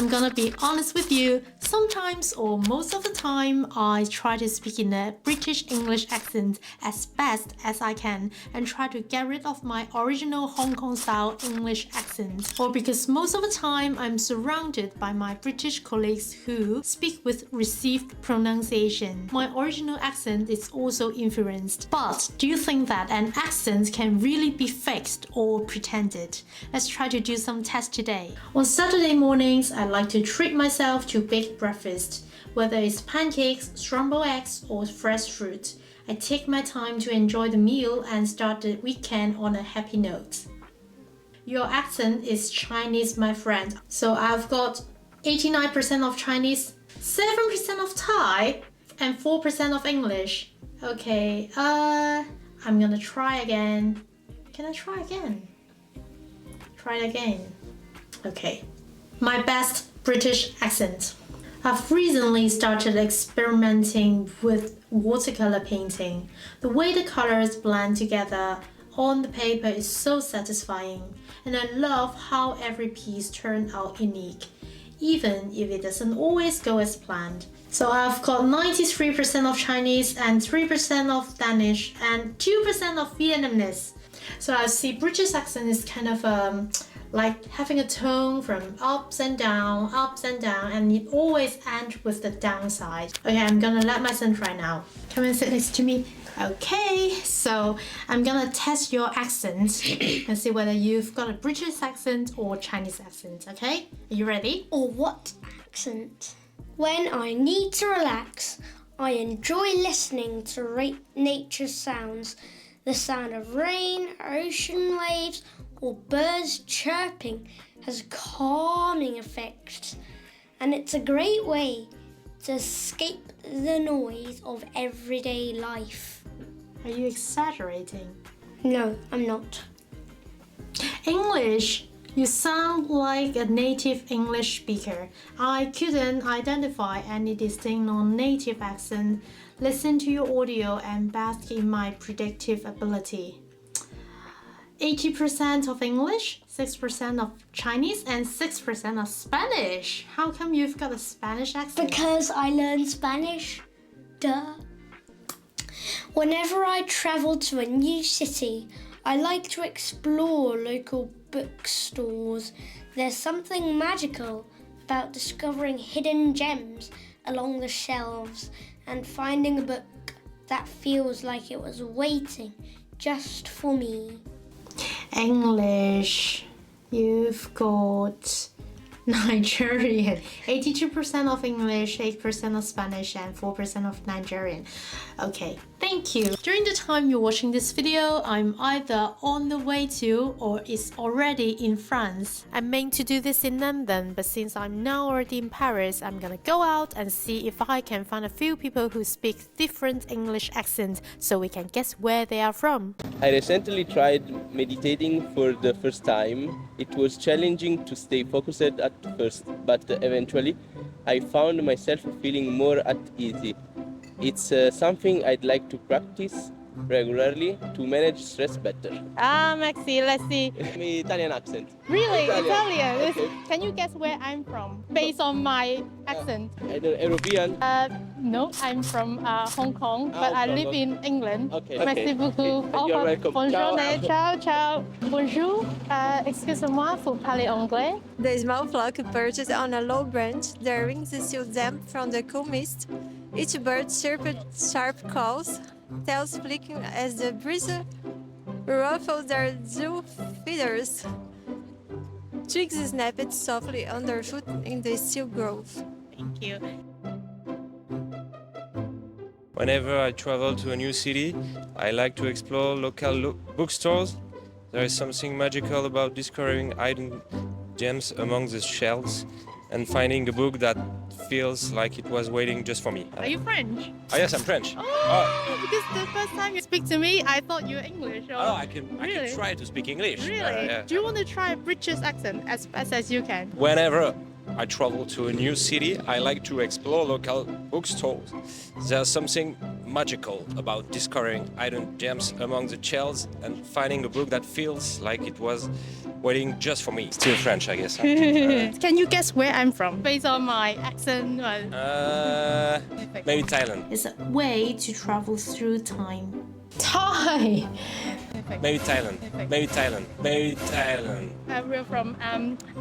I'm gonna be honest with you. Sometimes or most of the time, I try to speak in a British English accent as best as I can and try to get rid of my original Hong Kong style English accent. Or because most of the time I'm surrounded by my British colleagues who speak with received pronunciation. My original accent is also influenced. But do you think that an accent can really be faked or pretended? Let's try to do some tests today. On Saturday mornings, I like to treat myself to baked breakfast, whether it's pancakes, scrambled eggs, or fresh fruit. I take my time to enjoy the meal and start the weekend on a happy note. Your accent is Chinese, my friend. So I've got 89% of Chinese, 7% of Thai, and 4% of English. Okay, I'm gonna try again. Can I try again? Try it again. Okay. My best British accent. I've recently started experimenting with watercolor painting. The way the colors blend together on the paper is so satisfying, and I love how every piece turned out unique, even if it doesn't always go as planned. So I've got 93% of Chinese and 3% of Danish and 2% of Vietnamese. So I see British accent is kind of like having a tone from ups and down, and it always ends with the downside. Okay, I'm gonna let my son try now. Come and sit next to me. Okay, so I'm gonna test your accent and see whether you've got a British accent or Chinese accent, okay? Are you ready? Or what accent? When I need to relax, I enjoy listening to nature sounds. The sound of rain, ocean waves, or birds chirping has a calming effect, and it's a great way to escape the noise of everyday life. Are you exaggerating? No, I'm not. English! You sound like a native English speaker. I couldn't identify any distinct non-native accent. Listen to your audio and bask in my predictive ability. 80% of English, 6% of Chinese, and 6% of Spanish. How come you've got a Spanish accent? Because I learned Spanish. Duh. Whenever I travel to a new city, I like to explore local bookstores. There's something magical about discovering hidden gems along the shelves and finding a book that feels like it was waiting just for me. English. You've got Nigerian. 82% of English, 8% of Spanish, and 4% of Nigerian. Okay, thank you. During the time you're watching this video, I'm either on the way to or is already in France. I meant to do this in London, but since I'm now already in Paris, I'm gonna go out and see if I can find a few people who speak different English accents so we can guess where they are from. I recently tried meditating for the first time. It was challenging to stay focused at first, but eventually I found myself feeling more at ease. It's something I'd like to practice regularly to manage stress better. Maxi, let's see. My Italian accent. Really? Italian? Okay. Can you guess where I'm from based on my accent? I don't European. No, I'm from Hong Kong, but I live in England. Okay. Merci beaucoup. Au You're revoir. welcome. Bonne Ciao. journée. Ciao, ciao. Bonjour. Excusez-moi, vous parlez anglais? The small flock perched on a low branch, their wings still damp from the cool mist. Each bird chirped sharp calls, tails flicking as the breeze ruffled their dull feathers. Twigs snapped softly underfoot in the still grove. Thank you. Whenever I travel to a new city, I like to explore local bookstores. There is something magical about discovering hidden gems among the shelves and finding a book that feels like it was waiting just for me. Are you French? Oh, yes, I'm French. Because the first time you speak to me, I thought you were English. Or... I can Really? try to speak English. Really? Yeah. Do you want to try a British accent as fast as you can? Whenever I travel to a new city, I like to explore local bookstores. There's something magical about discovering hidden gems among the shells and finding a book that feels like it was waiting just for me. Still French, I guess. Can you guess where I'm from? Based on my accent. Maybe Thailand. It's a way to travel through time. Thai. Maybe Thailand. Maybe Thailand. Maybe Thailand. We're from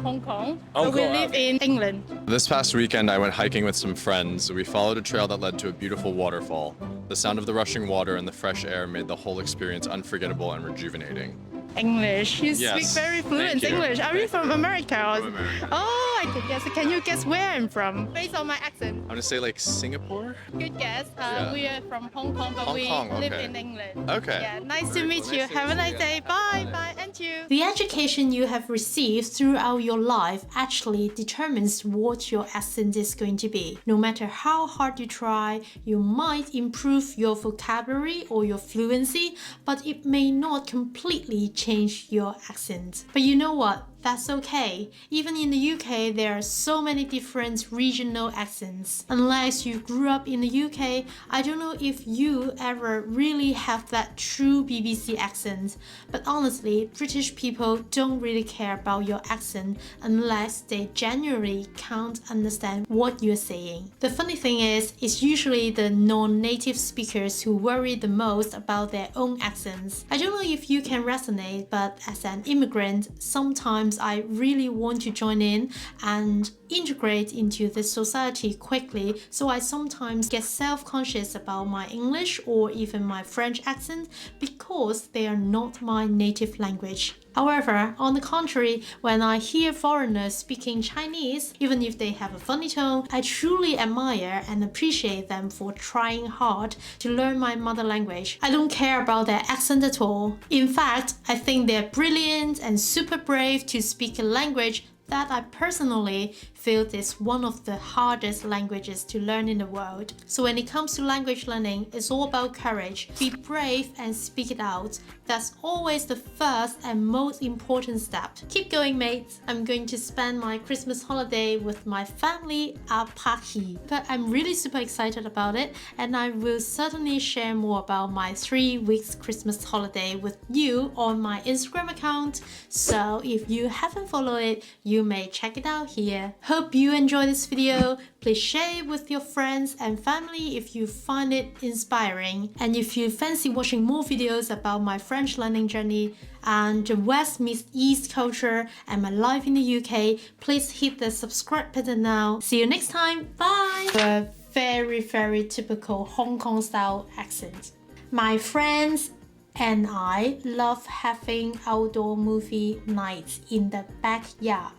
Hong Kong. Hong But we Kong, live okay. in England. This past weekend, I went hiking with some friends. We followed a trail that led to a beautiful waterfall. The sound of the rushing water and the fresh air made the whole experience unforgettable and rejuvenating. English. You Yes. speak very fluent Thank you. English. Are you from America? From America. Oh, I can guess. Can you guess where I'm from? Based on my accent. I'm gonna say like Singapore? Good guess. Yeah. We are from Hong Kong, but Hong we Kong, live okay. in England. Okay. Yeah, nice to Alright, meet well, you. nice to Have a meet nice you. day. Bye. Bye. And you. The education you have received throughout your life actually determines what your accent is going to be. No matter how hard you try, you might improve your vocabulary or your fluency, but it may not completely change your accent. But you know what? That's okay. Even in the UK, there are so many different regional accents. Unless you grew up in the UK, I don't know if you ever really have that true BBC accent. But honestly, British people don't really care about your accent unless they genuinely can't understand what you're saying. The funny thing is, it's usually the non-native speakers who worry the most about their own accents. I don't know if you can resonate, but as an immigrant, sometimes I really want to join in and integrate into the society quickly, so I sometimes get self-conscious about my English or even my French accent because they are not my native language. However, on the contrary, when I hear foreigners speaking Chinese, even if they have a funny tone, I truly admire and appreciate them for trying hard to learn my mother language. I don't care about their accent at all. In fact, I think they're brilliant and super brave to speak a language that I personally feel is one of the hardest languages to learn in the world. So when it comes to language learning, it's all about courage. Be brave and speak it out. That's always the first and most important step. Keep going, mates. I'm going to spend my Christmas holiday with my family at Paki. But I'm really super excited about it, and I will certainly share more about my 3 weeks Christmas holiday with you on my Instagram account. So if you haven't followed it, you may check it out here. Hope you enjoy this video. Please share it with your friends and family if you find it inspiring. And if you fancy watching more videos about my French learning journey and the West meets East culture and my life in the UK, please hit the subscribe button now. See you next time. Bye! A very typical Hong Kong style accent. My friends and I love having outdoor movie nights in the backyard.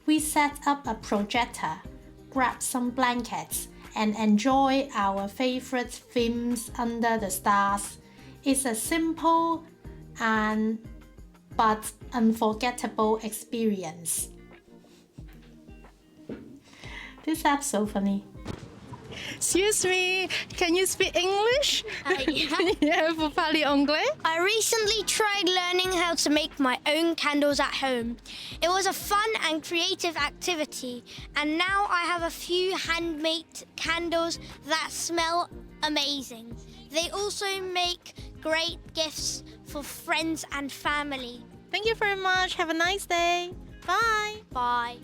We set up a projector, grab some blankets, and enjoy our favorite films under the stars. It's a simple but unforgettable experience. This app's so funny. Excuse me, can you speak English? Yeah. Yeah, vous parlez anglais? I recently tried learning how to make my own candles at home. It was a fun and creative activity, and now I have a few handmade candles that smell amazing. They also make great gifts for friends and family. Thank you very much. Have a nice day. Bye. Bye.